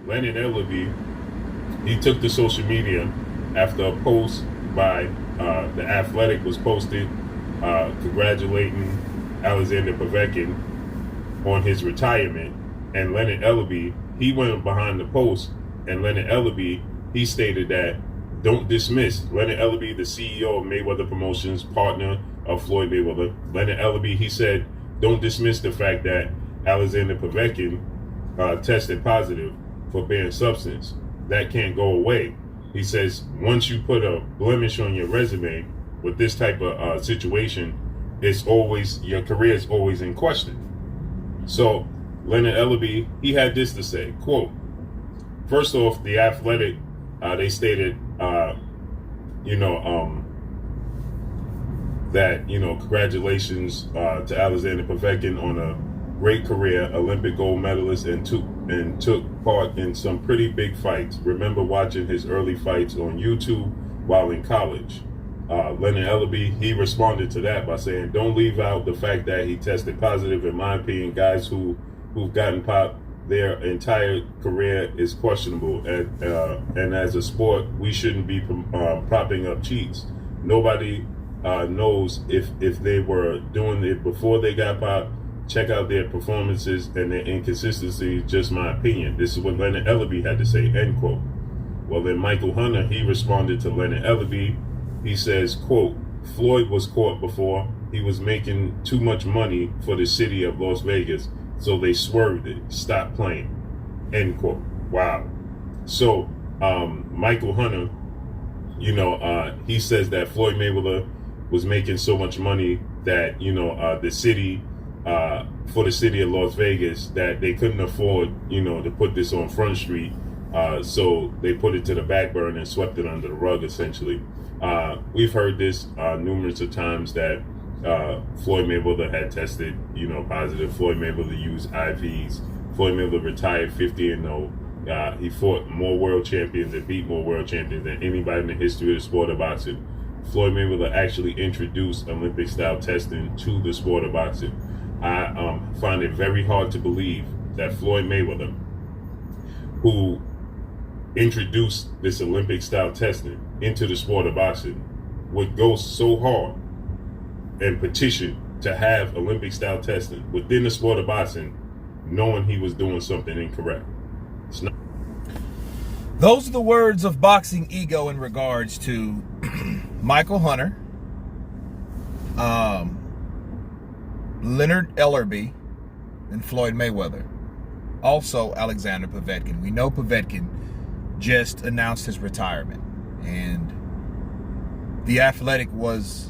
Leonard Ellerbe, he took to social media after a post by The Athletic was posted congratulating Alexander Povetkin on his retirement. And Leonard Ellerbe, he went behind the post, and Leonard Ellerbe, he stated that don't dismiss Leonard Ellerbe, the CEO of Mayweather Promotions, partner of Floyd Mayweather. Leonard Ellerbe, he said, don't dismiss the fact that Alexander Povetkin tested positive for banned substance. That can't go away. He says once you put a blemish on your resume with this type of situation, it's always, your career is always in question. So Leonard Ellerbe, he had this to say, quote, first off, The Athletic, they stated, that, congratulations to Alexander Povetkin on a great career, Olympic gold medalist, and took part in some pretty big fights. Remember watching his early fights on YouTube while in college. Leonard Ellerbe, he responded to that by saying, don't leave out the fact that he tested positive. In my opinion, guys who've gotten popped, their entire career is questionable. And as a sport, we shouldn't be propping up cheats. Nobody knows if they were doing it before they got popped. Check out their performances and their inconsistency. Just my opinion. This is what Leonard Ellerbe had to say, end quote. Well, then Michael Hunter, he responded to Leonard Ellerbe. He says, quote, Floyd was caught before. He was making too much money for the city of Las Vegas, so they swerved it. Stop playing, end quote. Wow. So Michael Hunter, he says that Floyd Mayweather was making so much money that, the city, for the city of Las Vegas, that they couldn't afford, to put this on Front Street. So they put it to the back burner and swept it under the rug, essentially. We've heard this numerous of times that Floyd Mayweather had tested, positive. Floyd Mayweather used IVs. Floyd Mayweather retired 50-0. He fought more world champions and beat more world champions than anybody in the history of the sport of boxing. Floyd Mayweather actually introduced Olympic-style testing to the sport of boxing. I find it very hard to believe that Floyd Mayweather, who introduced this Olympic-style testing into the sport of boxing, would go so hard and petition to have Olympic-style testing within the sport of boxing, knowing he was doing something incorrect. It's not. Those are the words of boxing ego in regards to Michael Hunter, Leonard Ellerbe, and Floyd Mayweather. Also, Alexander Povetkin. We know Povetkin just announced his retirement, and The Athletic was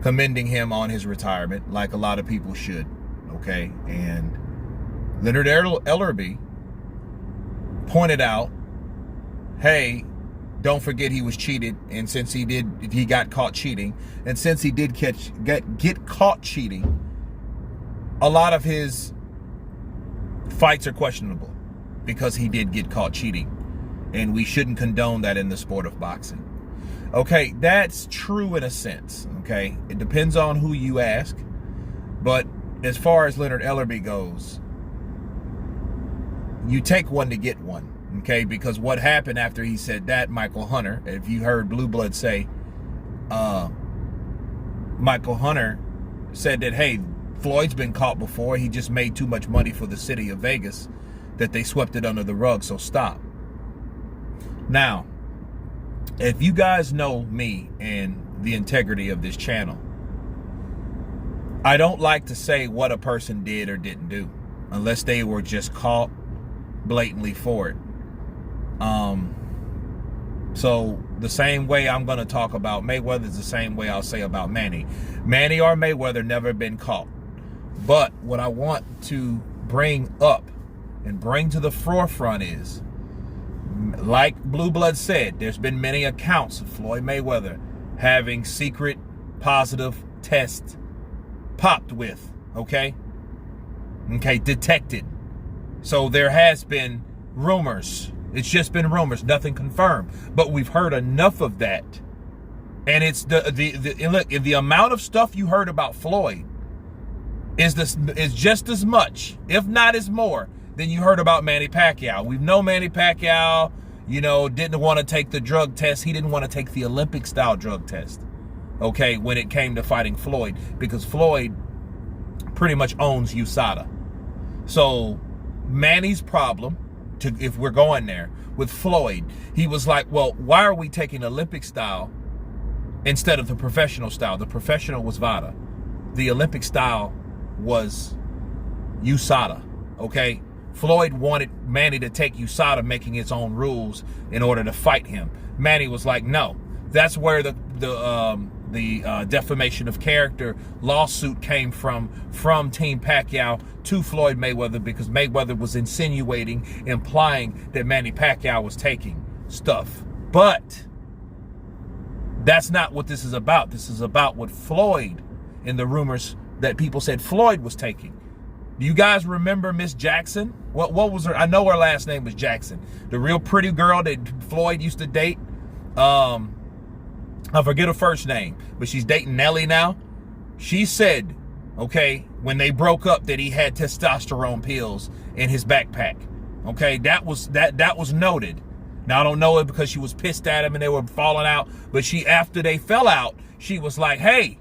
commending him on his retirement, like a lot of people should, okay? And Leonard Ellerbe pointed out, hey, don't forget he was cheated, and since he got caught cheating, and since he did get caught cheating, a lot of his fights are questionable because he did get caught cheating, and we shouldn't condone that in the sport of boxing. Okay, that's true in a sense, okay? It depends on who you ask, but as far as Leonard Ellerbe goes, you take one to get one. Okay, because what happened after he said that, Michael Hunter, if you heard Blue Blood say, Michael Hunter said that, hey, Floyd's been caught before. He just made too much money for the city of Vegas that they swept it under the rug, so stop. Now, if you guys know me and the integrity of this channel, I don't like to say what a person did or didn't do unless they were just caught blatantly for it. So the same way I'm going to talk about Mayweather is the same way I'll say about Manny. Manny or Mayweather never been caught. But what I want to bring up and bring to the forefront is, like Blue Blood said, there's been many accounts of Floyd Mayweather having secret positive tests popped with, okay, detected. So there has been rumors. It's just been rumors, nothing confirmed. But we've heard enough of that. And it's the amount of stuff you heard about Floyd is just as much, if not as more, then you heard about Manny Pacquiao. We've known Manny Pacquiao, you know, didn't want to take the drug test. He didn't want to take the Olympic-style drug test, okay, when it came to fighting Floyd, because Floyd pretty much owns USADA. So Manny's problem, if we're going there, with Floyd, he was like, well, why are we taking Olympic style instead of the professional style? The professional was VADA. The Olympic style was USADA, okay? Floyd wanted Manny to take USADA, making its own rules in order to fight him. Manny was like, no. That's where the defamation of character lawsuit came from Team Pacquiao to Floyd Mayweather, because Mayweather was insinuating, implying that Manny Pacquiao was taking stuff. But that's not what this is about. This is about what Floyd, and the rumors that people said Floyd was taking. Do you guys remember Miss Jackson? What was her? I know her last name was Jackson. The real pretty girl that Floyd used to date. I forget her first name, but she's dating Nelly now. She said, okay, when they broke up, that he had testosterone pills in his backpack. Okay, that was noted. Now, I don't know it because she was pissed at him and they were falling out, but after they fell out, she was like, hey,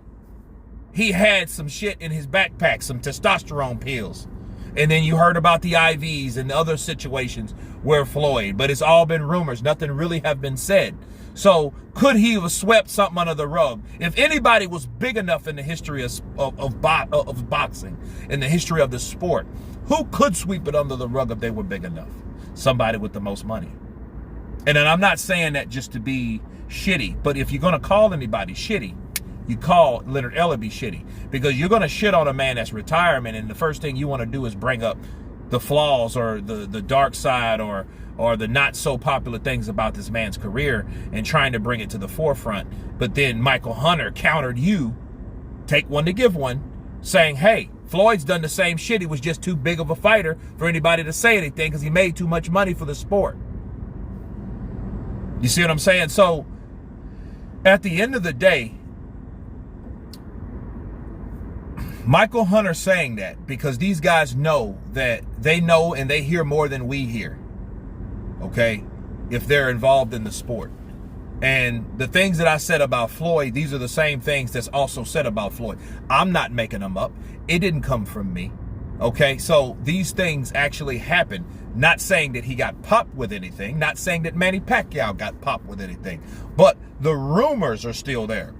he had some shit in his backpack, some testosterone pills. And then you heard about the IVs and other situations where Floyd, but it's all been rumors. Nothing really have been said. So could he have swept something under the rug? If anybody was big enough in the history of boxing, in the history of the sport, who could sweep it under the rug if they were big enough? Somebody with the most money. And then I'm not saying that just to be shitty, but if you're going to call anybody shitty, you call Leonard Ellerbe shitty, because you're going to shit on a man that's retirement, and the first thing you want to do is bring up the flaws or the dark side or the not so popular things about this man's career and trying to bring it to the forefront. But then Michael Hunter countered you, take one to give one, saying, hey, Floyd's done the same shit. He was just too big of a fighter for anybody to say anything because he made too much money for the sport. You see what I'm saying? So at the end of the day, Michael Hunter saying that because these guys know that they know and they hear more than we hear, okay, if they're involved in the sport. And the things that I said about Floyd, these are the same things that's also said about Floyd. I'm not making them up. It didn't come from me, okay? So these things actually happened. Not saying that he got popped with anything, not saying that Manny Pacquiao got popped with anything, but the rumors are still there.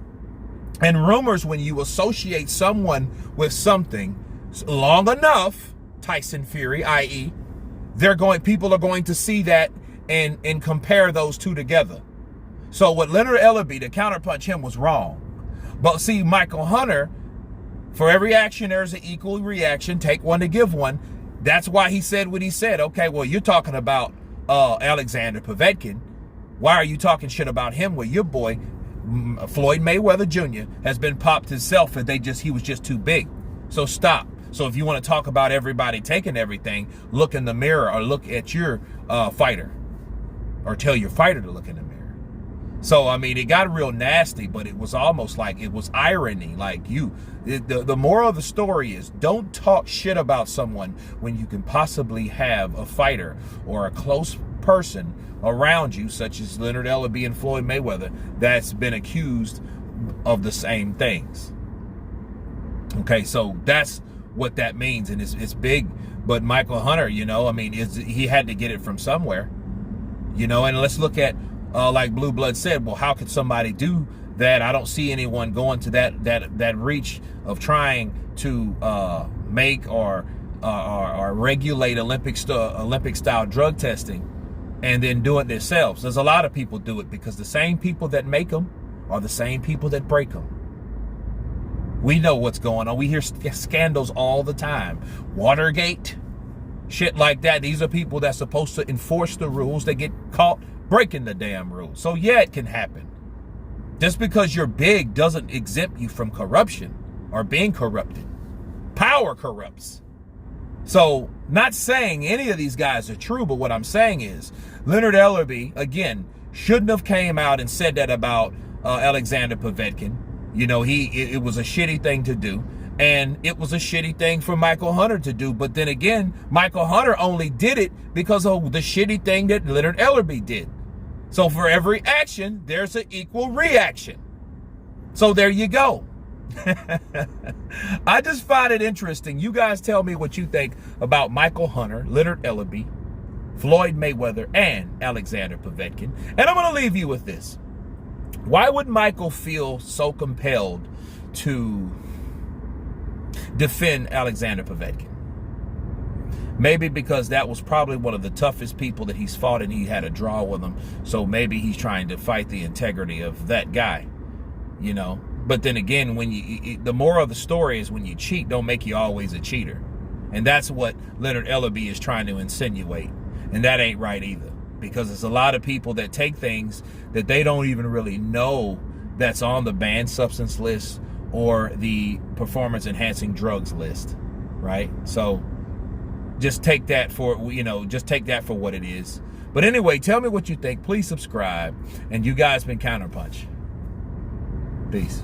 And rumors, when you associate someone with something long enough, Tyson Fury, i.e., people are going to see that and compare those two together. So what Leonard Ellerbe, to counterpunch him, was wrong. But see, Michael Hunter, for every action, there's an equal reaction. Take one to give one. That's why he said what he said. Okay, well, you're talking about Alexander Povetkin. Why are you talking shit about him? Well, your boy, Floyd Mayweather Jr. has been popped himself, and he was just too big. So stop. So if you want to talk about everybody taking everything, look in the mirror or look at your fighter, or tell your fighter to look in the mirror. So, I mean, it got real nasty, but it was almost like it was irony. Like the moral of the story is, don't talk shit about someone when you can possibly have a fighter or a close person around you, such as Leonard Ellerbe and Floyd Mayweather, that's been accused of the same things. Okay, so that's what that means, and it's big. But Michael Hunter, you know, I mean, he had to get it from somewhere, you know. And let's look at, like Blue Blood said, well, how could somebody do that? I don't see anyone going to that reach of trying to make or regulate Olympic style drug testing and then do it themselves. There's a lot of people do it because the same people that make them are the same people that break them. We know what's going on. We hear scandals all the time. Watergate, shit like that. These are people that's supposed to enforce the rules. They get caught breaking the damn rules. So yeah, it can happen. Just because you're big doesn't exempt you from corruption or being corrupted. Power corrupts. So, not saying any of these guys are true, but what I'm saying is, Leonard Ellerbe, again, shouldn't have came out and said that about Alexander Povetkin. You know, it was a shitty thing to do. And it was a shitty thing for Michael Hunter to do. But then again, Michael Hunter only did it because of the shitty thing that Leonard Ellerbe did. So for every action, there's an equal reaction. So there you go. I just find it interesting. You guys tell me what you think about Michael Hunter, Leonard Ellerbe, Floyd Mayweather, and Alexander Povetkin. And I'm going to leave you with this. Why would Michael feel so compelled to defend Alexander Povetkin? Maybe because that was probably one of the toughest people that he's fought, and he had a draw with him. So maybe he's trying to fight the integrity of that guy, you know. But then again, when the moral of the story is when you cheat, don't make you always a cheater. And that's what Leonard Ellerbe is trying to insinuate. And that ain't right either. Because there's a lot of people that take things that they don't even really know that's on the banned substance list or the performance enhancing drugs list, right? So just take that for, you know, just take that for what it is. But anyway, tell me what you think. Please subscribe. And you guys been Counterpunch. Peace.